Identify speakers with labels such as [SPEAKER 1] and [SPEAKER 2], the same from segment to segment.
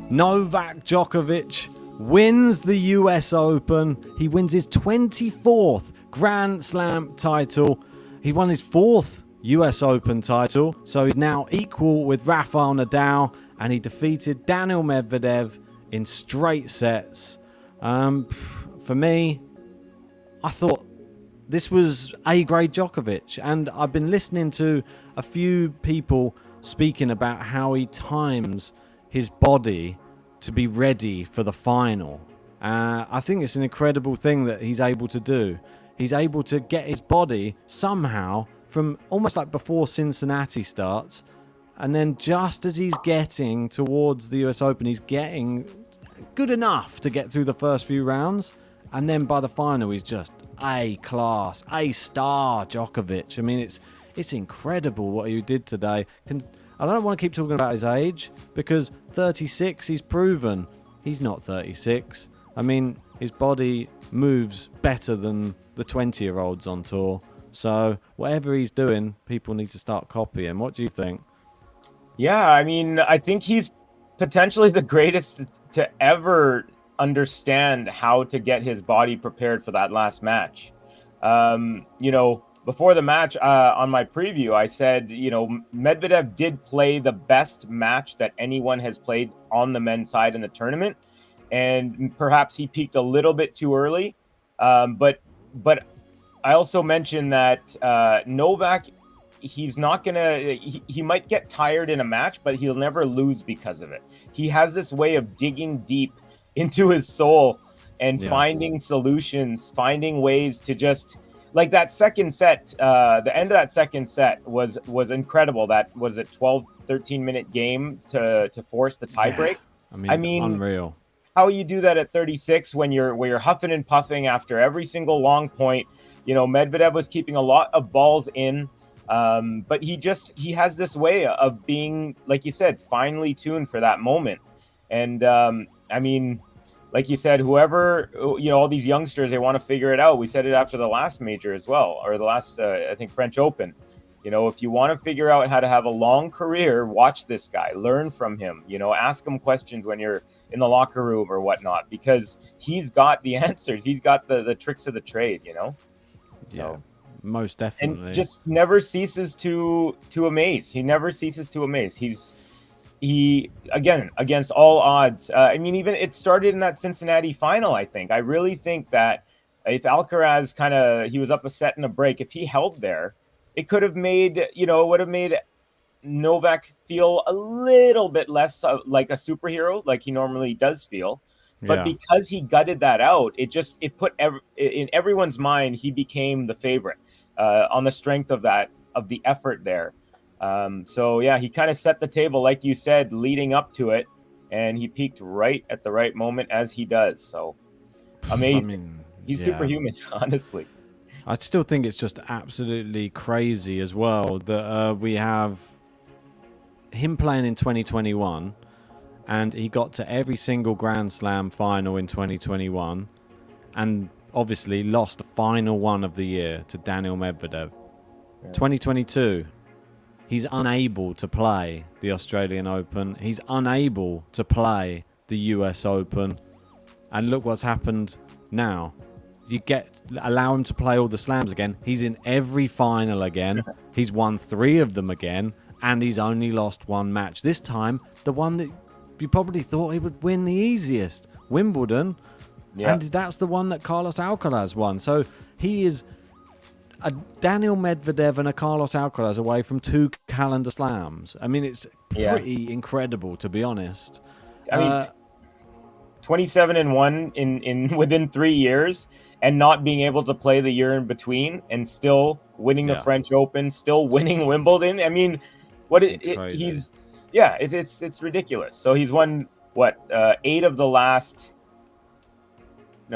[SPEAKER 1] Novak Djokovic wins the US Open. He wins his 24th Grand Slam title. He won his 4th US Open title, so he's now equal with Rafael Nadal, and he defeated Daniil Medvedev in straight sets. For me, I thought this was A-grade Djokovic, and I've been listening to a few people speaking about how he times his body to be ready for the final. I think it's an incredible thing that he's able to do. He's able to get his body somehow from almost like before Cincinnati starts, and then just as he's getting towards the US Open, he's getting good enough to get through the first few rounds, and then by the final he's just A-class, A-star Djokovic. I mean, it's incredible what he did today. I don't want to keep talking about his age, because 36, he's proven he's not 36. I mean, his body moves better than the 20-year-olds on tour. So whatever he's doing, people need to start copying. What do you think?
[SPEAKER 2] Yeah, I mean, I think he's potentially the greatest to ever understand how to get his body prepared for that last match. Before the match, on my preview, I said, Medvedev did play the best match that anyone has played on the men's side in the tournament. And perhaps he peaked a little bit too early. But I also mentioned that Novak, he's not going to, he might get tired in a match, but he'll never lose because of it. He has this way of digging deep into his soul and finding solutions, finding ways to just, like that second set, the end of that second set was incredible. That was a 12, 13-minute game to force the tiebreak.
[SPEAKER 1] I mean, unreal.
[SPEAKER 2] How you do that at 36 when you're huffing and puffing after every single long point. Medvedev was keeping a lot of balls in, but he has this way of being, like you said, finely tuned for that moment. And like you said, whoever, all these youngsters, they want to figure it out. We said it after the last major as well, or the last, I think, French Open. If you want to figure out how to have a long career, watch this guy, learn from him, ask him questions when you're in the locker room or whatnot, because he's got the answers. He's got the tricks of the trade,
[SPEAKER 1] Yeah, most definitely.
[SPEAKER 2] And just never ceases to amaze. He never ceases to amaze. He again, against all odds. Even it started in that Cincinnati final, I think. I really think that if Alcaraz he was up a set and a break, if he held there, it could have made, it would have made Novak feel a little bit less like a superhero, like he normally does feel. But because he gutted that out, it put in everyone's mind, he became the favorite on the strength of the effort there. He kind of set the table, like you said, leading up to it, and he peaked right at the right moment, as he does. So amazing. He's superhuman, honestly.
[SPEAKER 1] I still think it's just absolutely crazy as well that we have him playing in 2021, and he got to every single Grand Slam final in 2021, and obviously lost the final one of the year to Daniil Medvedev. 2022, he's unable to play the Australian Open. He's unable to play the US Open. And look what's happened now. Allow him to play all the slams again. He's in every final again. He's won 3 of them again, and he's only lost 1 match. This time, the one that you probably thought he would win the easiest, Wimbledon. Yeah. And that's the one that Carlos Alcaraz won. So he is a Daniil Medvedev and a Carlos Alcaraz away from 2 calendar slams. I mean, it's pretty incredible, to be honest.
[SPEAKER 2] 27-1 in within 3 years, and not being able to play the year in between, and still winning the French Open, still winning Wimbledon. I mean, it's ridiculous. So he's won 8 of the last 8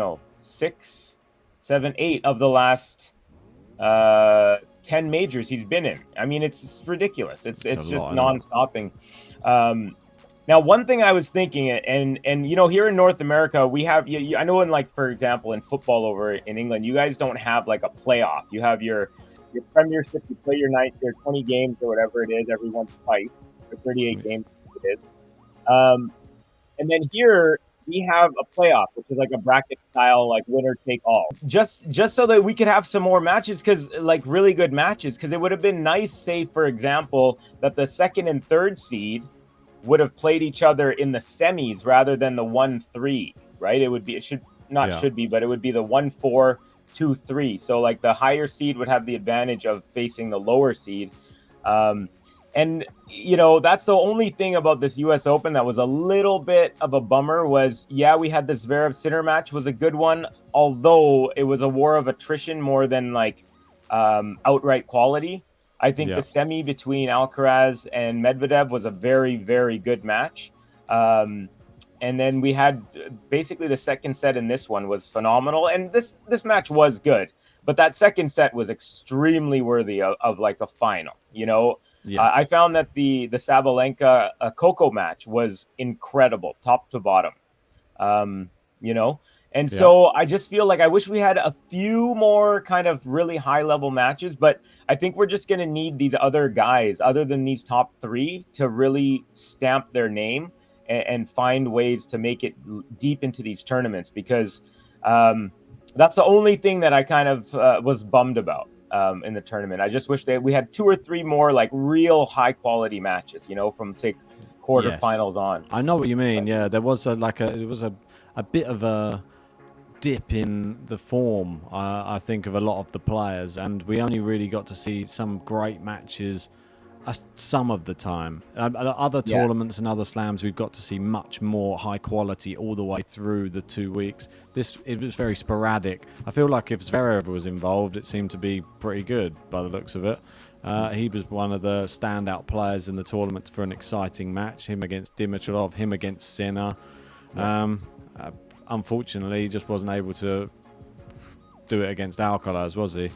[SPEAKER 2] of the last 10 majors he's been in. I mean, it's ridiculous. It's just non-stopping. Now, one thing I was thinking, and here in North America, we have, I know in for example, in football over in England, you guys don't have a playoff. You have your Premiership, you play your 20 games or whatever it is every once or twice, or 38 games it is. And then here we have a playoff, which is like a bracket style, like winner take all. Just so that we could have some more matches, because like really good matches, because it would have been nice, say for example, that the second and third seed would have played each other in the semis rather than the 1-3, right? It should not
[SPEAKER 1] Yeah.
[SPEAKER 2] should be, but it would be the 1-4, 2-3. So like the higher seed would have the advantage of facing the lower seed. And that's the only thing about this US Open that was a little bit of a bummer was, yeah, we had this Zverev Sinner match, was a good one, although it was a war of attrition more than like outright quality. I think the semi between Alcaraz and Medvedev was a very, very good match. And then we had basically the second set in this one was phenomenal. And this match was good, but that second set was extremely worthy of like a final, I found that the Sabalenka Coco match was incredible, top to bottom. And so I just feel like I wish we had a few more kind of really high level matches, but I think we're just going to need these other guys other than these top three to really stamp their name and find ways to make it deep into these tournaments, because that's the only thing that I kind of was bummed about in the tournament. I just wish that we had 2 or 3 more like real high quality matches, from say quarterfinals on.
[SPEAKER 1] I know what you mean. Yeah, there was a bit of a dip in the form, I think, of a lot of the players, and we only really got to see some great matches some of the time. Other tournaments and other slams, we've got to see much more high quality all the way through the 2 weeks. It was very sporadic. I feel like if Zverev was involved, it seemed to be pretty good by the looks of it. He was one of the standout players in the tournament for an exciting match. Him against Dimitrov, him against Sinner. Unfortunately, he just wasn't able to do it against Alcaraz, was he?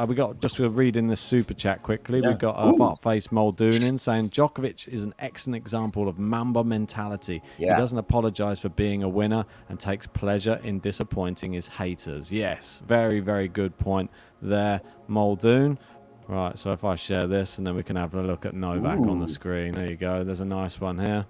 [SPEAKER 1] We got, just to read in this super chat quickly, we've got Fartface Muldoon saying Djokovic is an excellent example of Mamba mentality. He doesn't apologize for being a winner and takes pleasure in disappointing his haters. Yes, very, very good point there, Muldoon. Right, so if I share this and then we can have a look at Novak on the screen. There you go. There's a nice one here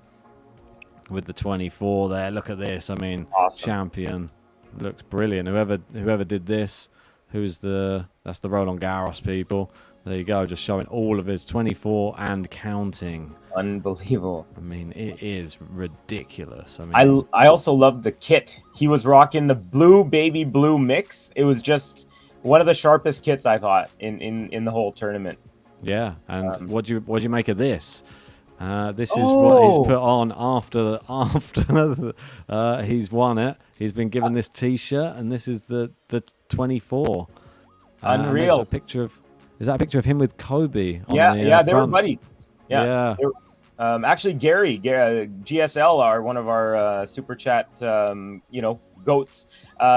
[SPEAKER 1] with the 24 there. Look at this. I mean, awesome. Champion. Looks brilliant. Whoever did this, that's the Roland Garros people. There you go, just showing all of his 24 and counting.
[SPEAKER 2] Unbelievable.
[SPEAKER 1] I mean, it is ridiculous. I mean,
[SPEAKER 2] I also loved the kit. He was rocking the baby blue mix. It was just one of the sharpest kits I thought in the whole tournament.
[SPEAKER 1] Yeah, and what do you make of this? This is what he's put on after he's won it. He's been given this T-shirt, and this is the 24.
[SPEAKER 2] Unreal.
[SPEAKER 1] Is that a picture of him with Kobe?
[SPEAKER 2] They were buddies. Yeah. Actually, Gary, GSL, one of our super chat, goats.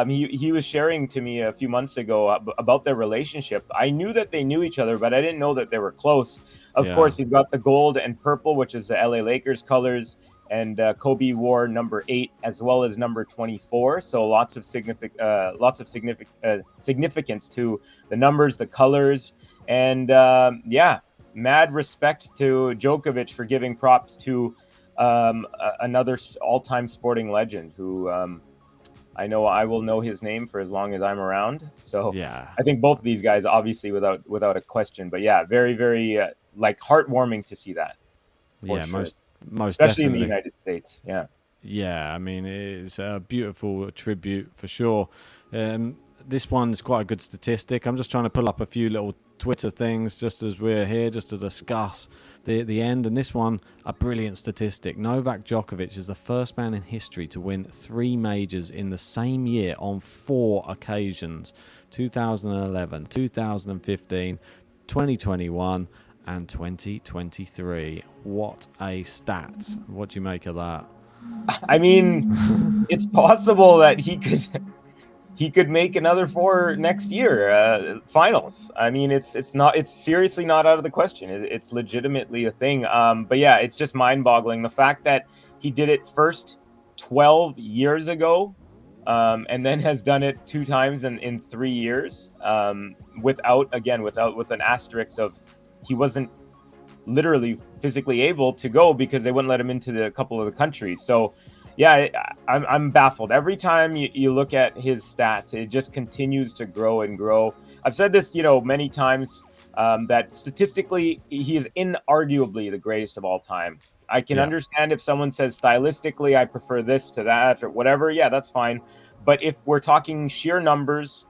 [SPEAKER 2] He was sharing to me a few months ago about their relationship. I knew that they knew each other, but I didn't know that they were close. Of course, you've got the gold and purple, which is the LA Lakers colors, and Kobe wore number 8 as well as number 24. So lots of significance to the numbers, the colors, and mad respect to Djokovic for giving props to another all-time sporting legend who I know I will know his name for as long as I'm around. So I think both of these guys, obviously, without a question. But very, very heartwarming to see that.
[SPEAKER 1] Most
[SPEAKER 2] especially
[SPEAKER 1] definitely.
[SPEAKER 2] in the United States.
[SPEAKER 1] I mean, it's a beautiful tribute for sure. This one's quite a good statistic. I'm just trying to pull up a few little Twitter things just as we're here, just to discuss the end. And this one, a brilliant statistic. Novak Djokovic is the first man in history to win 3 majors in the same year on 4 occasions: 2011, 2015, 2021, and 2023. What a stat. What do you make of that?
[SPEAKER 2] I mean, it's possible that he could make another 4 next year, finals. I mean, it's seriously not out of the question. It's legitimately a thing. But yeah, it's just mind-boggling. The fact that he did it first 12 years ago, and then has done it 2 times in 3 years, with an asterisk of he wasn't literally physically able to go because they wouldn't let him into a couple of the countries. So yeah, I'm baffled. Every time you look at his stats, it just continues to grow and grow. I've said this, many times, that statistically, he is inarguably the greatest of all time. I can understand if someone says stylistically, I prefer this to that or whatever. Yeah, that's fine. But if we're talking sheer numbers,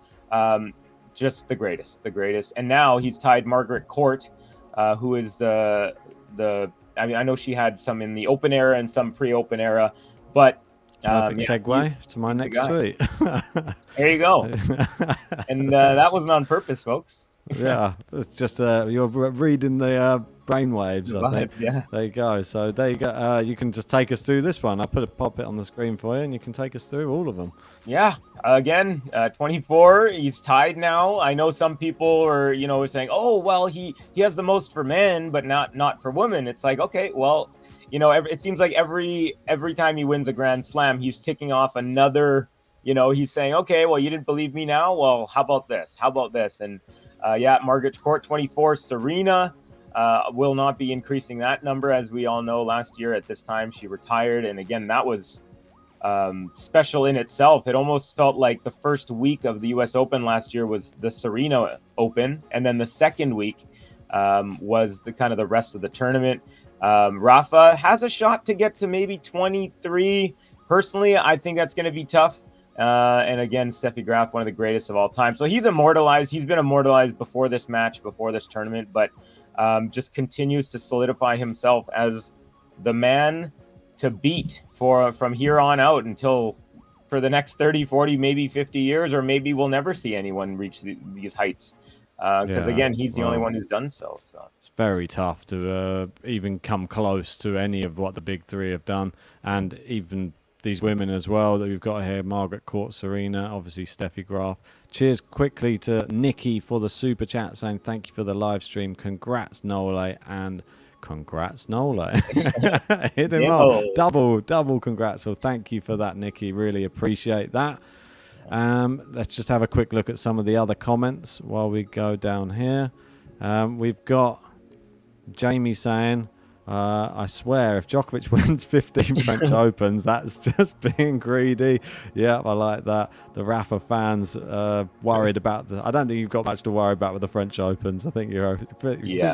[SPEAKER 2] just the greatest. And now he's tied Margaret Court, who is I mean, I know she had some in the Open era and some pre-Open era, but
[SPEAKER 1] perfect segue to my next tweet.
[SPEAKER 2] There you go. And that wasn't on purpose, folks.
[SPEAKER 1] Yeah, it's just you're reading the brainwaves, I think.
[SPEAKER 2] Yeah.
[SPEAKER 1] There you go. So there you go. You can just take us through this one. I'll pop it on the screen for you, and you can take us through all of them.
[SPEAKER 2] Yeah. Again, 24. He's tied now. I know some people are, saying, "Oh, well, he has the most for men, but not for women." It's like, okay, well, it seems like every time he wins a Grand Slam, he's ticking off another. He's saying, "Okay, well, you didn't believe me now. Well, how about this? And Margaret Court, 24. Serena will not be increasing that number. As we all know, last year at this time, she retired. And again, that was special in itself. It almost felt like the first week of the U.S. Open last year was the Serena Open. And then the second week was the rest of the tournament. Rafa has a shot to get to maybe 23. Personally, I think that's going to be tough. And again, Steffi Graf, one of the greatest of all time. So he's immortalized. He's been immortalized before this match, before this tournament, but just continues to solidify himself as the man to beat from here on out until for the next 30, 40, maybe 50 years, or maybe we'll never see anyone reach these heights. Because again, he's the only one who's done so.
[SPEAKER 1] It's very tough to even come close to any of what the big three have done, and even these women as well that we've got here: Margaret Court, Serena, obviously Steffi Graf. Cheers quickly to Nikki for the super chat, saying thank you for the live stream. Congrats Nole, and congrats Nole. Hit him up. Double congrats. Well, thank you for that, Nikki. Really appreciate that. Let's just have a quick look at some of the other comments while we go down here. We've got Jamie saying, I swear, if Djokovic wins 15 French Opens, that's just being greedy. Yeah, I like that. The Rafa fans worried about I don't think you've got much to worry about with the French Opens. I think you're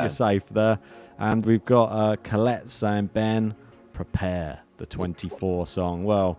[SPEAKER 1] safe there. And we've got Colette saying, Ben, prepare the 24 song. Well,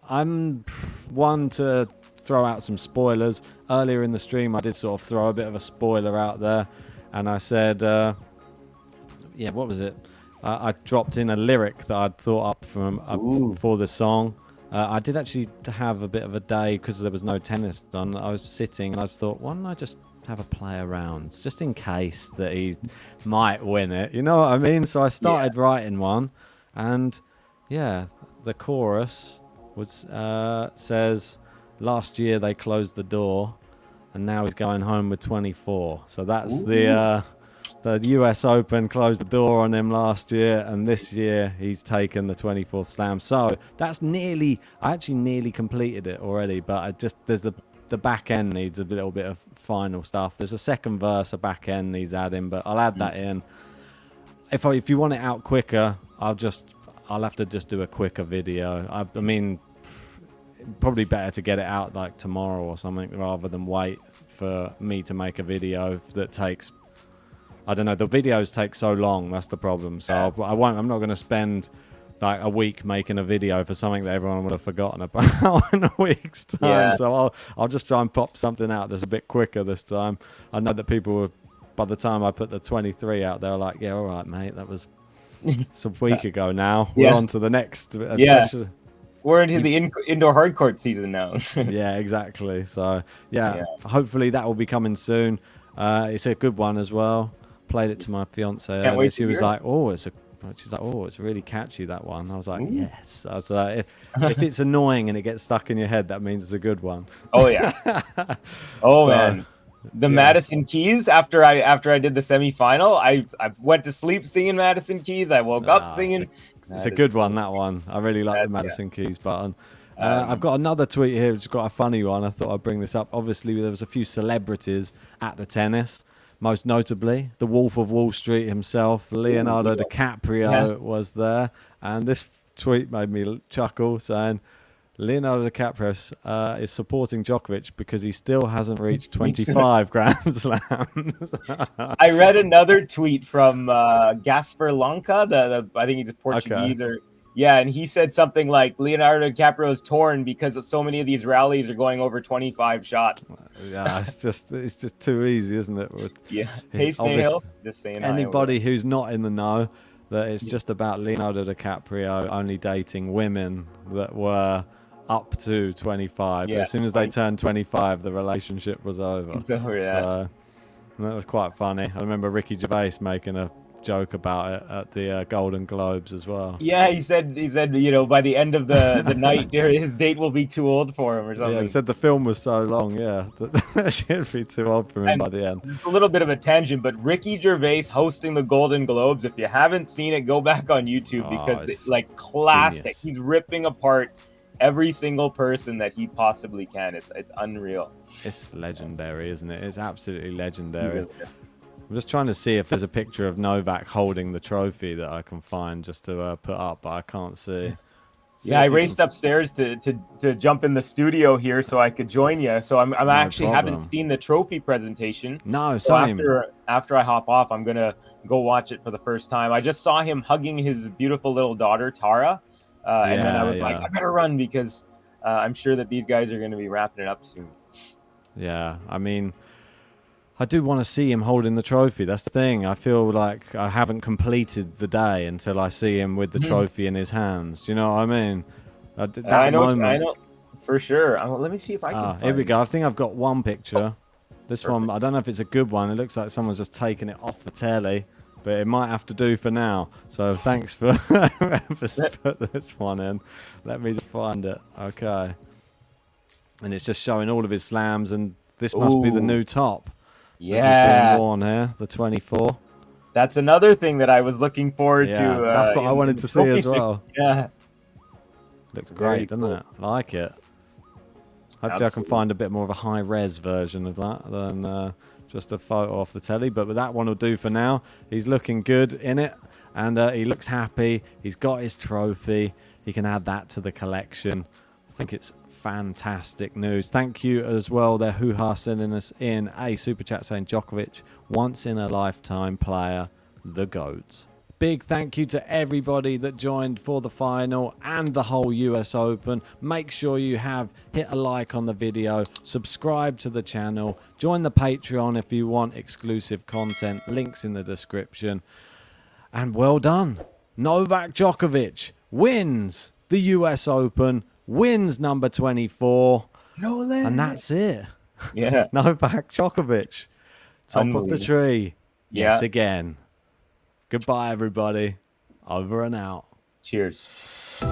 [SPEAKER 1] I'm one to throw out some spoilers. Earlier in the stream, I did sort of throw a bit of a spoiler out there, and I said, what was it? I dropped in a lyric that I'd thought up for the song. I did actually have a bit of a day because there was no tennis on. I was sitting and I just thought, why don't I just have a play around, just in case that he might win it? You know what I mean? So I started writing one, and the chorus says, last year they closed the door, and now he's going home with 24. So that's the US Open closed the door on him last year, and this year he's taken the 24th slam. So that's I actually nearly completed it already, but there's the back end needs a little bit of final stuff. There's a second verse, a back end needs adding, but I'll add that in. If you want it out quicker, I'll have to just do a quicker video. I mean, probably better to get it out like tomorrow or something rather than wait for me to make a video that takes, I don't know, the videos take so long. That's the problem. So I'm not going to spend like a week making a video for something that everyone would have forgotten about in a week's time. So I'll just try and pop something out that's a bit quicker this time. I know that people were, by the time I put the 23 out, they were like, yeah, all right, mate, that was a week ago now. We're on to the next.
[SPEAKER 2] We're into the indoor hardcourt season now.
[SPEAKER 1] Yeah, exactly. So hopefully that will be coming soon. It's a good one as well. Played it to my fiance earlier. She was like, she's like, it's really catchy, that one. I was like, yes. I was like, if it's annoying and it gets stuck in your head, that means it's a good one.
[SPEAKER 2] Oh yeah. Man. The Madison Keys, after I did the semifinal, I went to sleep singing Madison Keys. I woke up singing.
[SPEAKER 1] It's a good one, that one. I really like the Madison Keys button. I've got another tweet here which has got a funny one. I thought I'd bring this up. Obviously, there was a few celebrities at the tennis. most notably, the Wolf of Wall Street himself, Leonardo DiCaprio, was there. And this tweet made me chuckle, saying, Leonardo DiCaprio is supporting Djokovic because he still hasn't reached 25 Grand Slams.
[SPEAKER 2] I read another tweet from Gasper Lanka, I think he's a Portuguese and he said something like Leonardo DiCaprio is torn because so many of these rallies are going over 25 shots.
[SPEAKER 1] Yeah, it's just too easy, isn't it?
[SPEAKER 2] Hey, Snail, just saying.
[SPEAKER 1] Anybody who's not in the know, that it's just about Leonardo DiCaprio only dating women that were up to 25. As soon as they turned 25, the relationship was over.
[SPEAKER 2] It's over,
[SPEAKER 1] So that was quite funny. I remember Ricky Gervais making a joke about it at the Golden Globes as well.
[SPEAKER 2] Yeah, he said, by the end of the night, his date will be too old for him or something.
[SPEAKER 1] Yeah, he said the film was so long, that she'd be too old for him by the end.
[SPEAKER 2] It's a little bit of a tangent, but Ricky Gervais hosting the Golden Globes, if you haven't seen it, go back on YouTube because it's classic. Genius. He's ripping apart every single person that he possibly can. It's unreal.
[SPEAKER 1] It's legendary, isn't it? It's absolutely legendary. I'm just trying to see if there's a picture of Novak holding the trophy that I can find just to put up, but I can't see.
[SPEAKER 2] I raced upstairs to jump in the studio here so I could join you. So I'm actually haven't seen the trophy presentation.
[SPEAKER 1] No, same.
[SPEAKER 2] So after I hop off, I'm gonna go watch it for the first time. I just saw him hugging his beautiful little daughter Tara. And then I was like, I better run because I'm sure that these guys are going to be wrapping it up soon.
[SPEAKER 1] Yeah, I mean, I do want to see him holding the trophy. That's the thing. I feel like I haven't completed the day until I see him with the trophy in his hands. Do you know what I mean?
[SPEAKER 2] I know, for sure. Let me see if I can.
[SPEAKER 1] Here we go. I think I've got one picture. This one, I don't know if it's a good one. It looks like someone's just taken it off the telly. But it might have to do for now. So thanks for whoever's put this one in. Let me just find it. Okay. And it's just showing all of his slams, and this must be the new top.
[SPEAKER 2] Yeah.
[SPEAKER 1] Being worn here, the 24.
[SPEAKER 2] That's another thing that I was looking forward to.
[SPEAKER 1] That's what I wanted to see as well.
[SPEAKER 2] Yeah.
[SPEAKER 1] Looks great, doesn't it? I like it. Hopefully I can find a bit more of a high-res version of that than... just a photo off the telly, but that one will do for now. He's looking good in it, and he looks happy. He's got his trophy. He can add that to the collection. I think it's fantastic news. Thank you as well. They're hoo-ha sending us in a super chat saying Djokovic, once in a lifetime player, the GOAT. Big thank you to everybody that joined for the final and the whole US Open. Make sure you have hit a like on the video, subscribe to the channel, join the Patreon if you want exclusive content, links in the description. And well done. Novak Djokovic wins the US Open, wins number 24. And that's it.
[SPEAKER 2] Yeah.
[SPEAKER 1] Novak Djokovic, top of the tree yet again. Goodbye, everybody. Over and out.
[SPEAKER 2] Cheers.